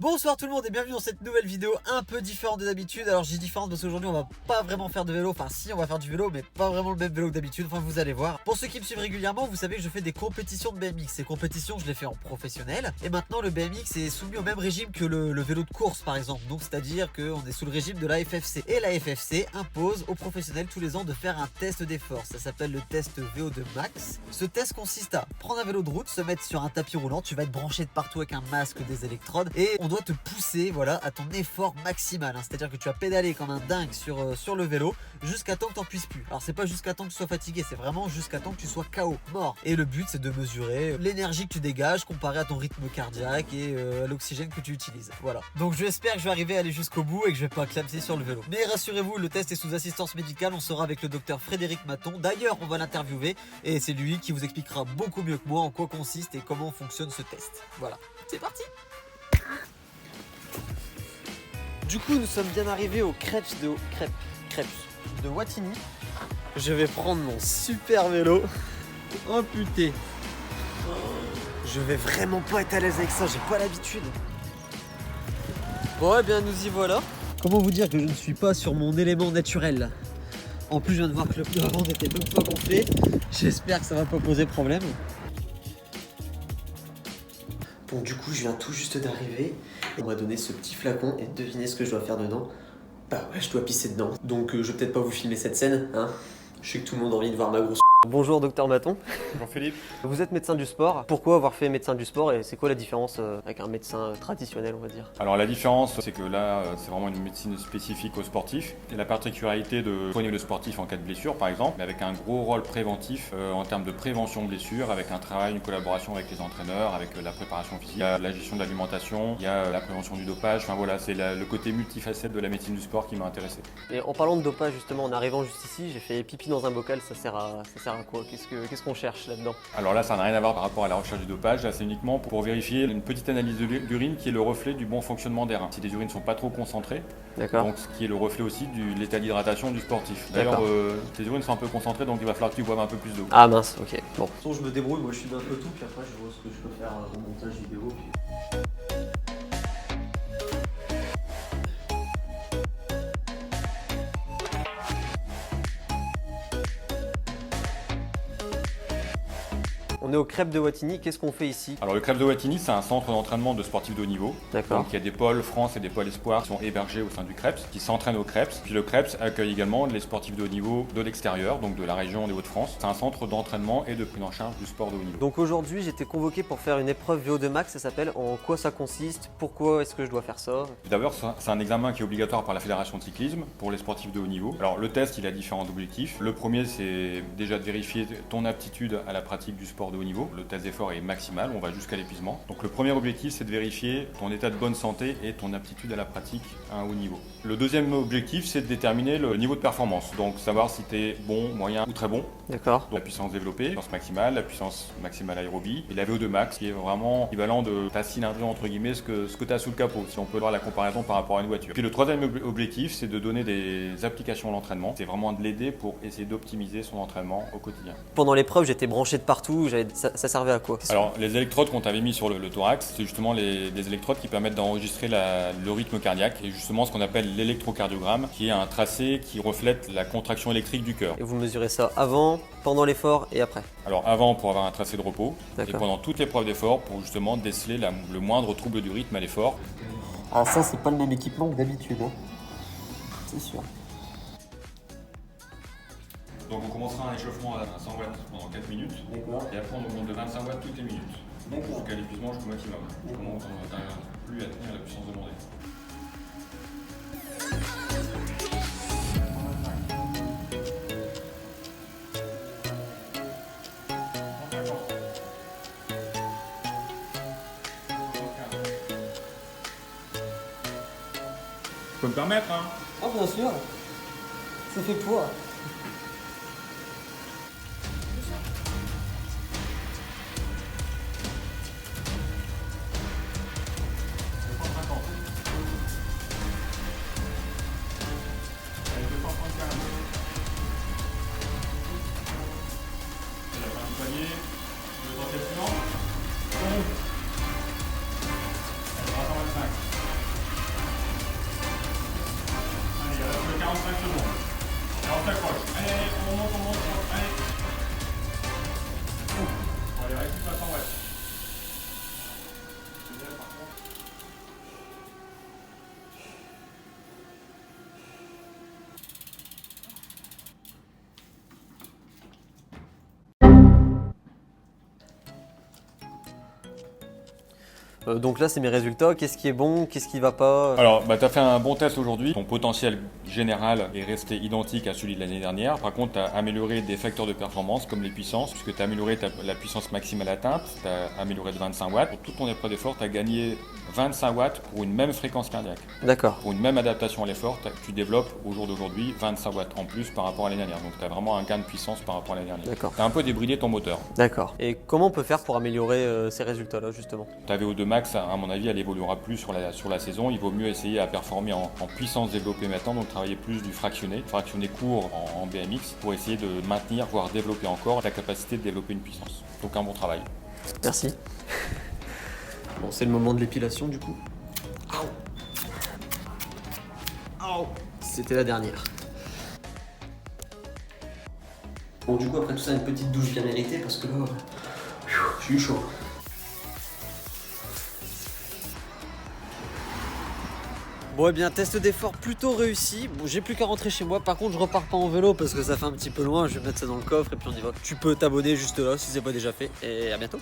Bonsoir tout le monde et bienvenue dans cette nouvelle vidéo un peu différente de d'habitude. Alors j'ai différente parce qu'aujourd'hui on va pas vraiment faire de vélo. Enfin si, on va faire du vélo mais pas vraiment le même vélo que d'habitude. Enfin vous allez voir. Pour ceux qui me suivent régulièrement, vous savez que je fais des compétitions de BMX. Ces compétitions je les fais en professionnel. Et maintenant le BMX est soumis au même régime que le vélo de course par exemple. Donc c'est à dire qu'on est sous le régime de la FFC. Et la FFC impose aux professionnels tous les ans de faire un test d'effort. Ça s'appelle le test VO2 Max. Ce test consiste à prendre un vélo de route, se mettre sur un tapis roulant. Tu vas être branché de partout avec un masque, des électrodes. Et on doit te pousser voilà, à ton effort maximal, hein. C'est-à-dire que tu vas pédaler comme un dingue sur le vélo jusqu'à temps que tu n'en puisses plus. Alors c'est pas jusqu'à temps que tu sois fatigué, c'est vraiment jusqu'à temps que tu sois KO, mort. Et le but c'est de mesurer l'énergie que tu dégages comparé à ton rythme cardiaque et à l'oxygène que tu utilises. Voilà. Donc j'espère que je vais arriver à aller jusqu'au bout et que je vais pas clamser sur le vélo. Mais rassurez-vous, le test est sous assistance médicale, on sera avec le docteur Frédéric Maton. D'ailleurs on va l'interviewer et c'est lui qui vous expliquera beaucoup mieux que moi en quoi consiste et comment fonctionne ce test. Voilà, c'est parti. Du coup, nous sommes bien arrivés au crêpes de Wattignies. Je vais prendre mon super vélo. Oh putain. Je vais vraiment pas être à l'aise avec ça, j'ai pas l'habitude. Bon, eh bien, nous y voilà. Comment vous dire que je ne suis pas sur mon élément naturel? En plus, je viens de voir que le pneu avant était même pas gonflé. J'espère que ça va pas poser problème. Bon, du coup, je viens tout juste d'arriver. On m'a donné ce petit flacon et devinez ce que je dois faire dedans. Bah ouais, je dois pisser dedans. Donc je vais peut-être pas vous filmer cette scène, hein. Je sais que tout le monde a envie de voir ma grosse. Bonjour docteur Maton. Bonjour Philippe. Vous êtes médecin du sport. Pourquoi avoir fait médecin du sport et c'est quoi la différence avec un médecin traditionnel, on va dire? Alors la différence, c'est que là, c'est vraiment une médecine spécifique aux sportifs. Et la particularité de soigner le sportif en cas de blessure, par exemple, mais avec un gros rôle préventif en termes de prévention de blessure, avec un travail, une collaboration avec les entraîneurs, avec la préparation physique, il y a la gestion de l'alimentation, il y a la prévention du dopage. Enfin voilà, c'est le côté multifacette de la médecine du sport qui m'a intéressé. Et en parlant de dopage, justement, en arrivant juste ici, j'ai fait pipi dans un bocal. Ça sert à quoi? Qu'est-ce qu'on cherche là-dedans? Alors là, ça n'a rien à voir par rapport à la recherche du dopage. Là, c'est uniquement pour vérifier une petite analyse d'urine qui est le reflet du bon fonctionnement des reins. Si les urines ne sont pas trop concentrées, donc ce qui est le reflet aussi de l'état d'hydratation du sportif. D'ailleurs, tes urines sont un peu concentrées, donc il va falloir que tu boives un peu plus d'eau. Ah mince, ok. Bon. De toute façon, je me débrouille, moi je suis un peu tout, puis après je vois ce que je peux faire au montage vidéo. On est au crêpes de Wattignies, qu'est-ce qu'on fait ici? Alors le crêpes de Wattignies, c'est un centre d'entraînement de sportifs de haut niveau. D'accord. Donc il y a des pôles France et des pôles Espoir qui sont hébergés au sein du crêpes, qui s'entraînent au crêpes. Puis le crêpes accueille également les sportifs de haut niveau de l'extérieur, donc de la région des Hauts-de-France. C'est un centre d'entraînement et de prise en charge du sport de haut niveau. Donc aujourd'hui, j'étais convoqué pour faire une épreuve VO2 Max, ça s'appelle. En quoi ça consiste? Pourquoi est-ce que je dois faire ça? D'abord, c'est un examen qui est obligatoire par la Fédération de cyclisme pour les sportifs de haut niveau. Alors le test, il a différents objectifs. Le premier, c'est déjà de vérifier ton aptitude à la pratique du sport de haut niveau. Le test d'effort est maximal, on va jusqu'à l'épuisement. Donc le premier objectif, c'est de vérifier ton état de bonne santé et ton aptitude à la pratique à un haut niveau. Le deuxième objectif, c'est de déterminer le niveau de performance. Donc savoir si tu es bon, moyen ou très bon. D'accord. La puissance développée, la puissance maximale, la puissance maximale aérobie et la VO2 max qui est vraiment équivalent de ta cylindrée entre guillemets, ce que tu as sous le capot, si on peut voir la comparaison par rapport à une voiture. Puis le troisième objectif, c'est de donner des applications à l'entraînement. C'est vraiment de l'aider pour essayer d'optimiser son entraînement au quotidien. Pendant l'épreuve, j'étais branché de partout, ça servait à quoi? Alors les électrodes qu'on t'avait mis sur le thorax, c'est justement des électrodes qui permettent d'enregistrer le rythme cardiaque et justement ce qu'on appelle l'électrocardiogramme, qui est un tracé qui reflète la contraction électrique du cœur. Et vous mesurez ça avant, pendant l'effort et après? Alors avant pour avoir un tracé de repos et D'accord. pendant toute l'épreuve d'effort pour justement déceler le moindre trouble du rythme à l'effort. Ah ça c'est pas le même équipement que d'habitude, hein. C'est sûr. Donc on commencera un échauffement à 100 watts pendant 4 minutes. D'accord. Et après on augmente de 25 watts toutes les minutes. D'accord. Jusqu'à l'épuisement jusqu'au maximum. Comment on n'arrive plus à tenir la puissance demandée. Je peux me permettre, hein? Ah bien sûr, ça fait poids. Donc là, c'est mes résultats. Qu'est-ce qui est bon, qu'est-ce qui va pas? Alors, tu as fait un bon test aujourd'hui. Ton potentiel général est resté identique à celui de l'année dernière. Par contre, tu as amélioré des facteurs de performance comme les puissances, puisque tu as amélioré la puissance maximale atteinte, tu as amélioré de 25 watts. Pour toute ton épreuve d'effort, tu as gagné 25 watts pour une même fréquence cardiaque. D'accord. Pour une même adaptation à l'effort, tu développes au jour d'aujourd'hui 25 watts en plus par rapport à l'année dernière. Donc, tu as vraiment un gain de puissance par rapport à l'année dernière. D'accord. Tu as un peu débridé ton moteur. D'accord. Et comment on peut faire pour améliorer ces résultats-là, justement? Ta VO2 max, à mon avis, elle évoluera plus sur la saison. Il vaut mieux essayer à performer en puissance développée maintenant, donc travailler plus du fractionné court en BMX pour essayer de maintenir, voire développer encore ta capacité de développer une puissance. Donc un bon travail. Merci. Bon, c'est le moment de l'épilation du coup. Aouh. C'était la dernière. Bon, du coup, après tout ça, une petite douche bien méritée parce que là, j'ai eu chaud. Bon, eh bien, test d'effort plutôt réussi. Bon, j'ai plus qu'à rentrer chez moi. Par contre, je repars pas en vélo parce que ça fait un petit peu loin. Je vais mettre ça dans le coffre et puis on y va. Tu peux t'abonner juste là si c'est pas déjà fait. Et à bientôt.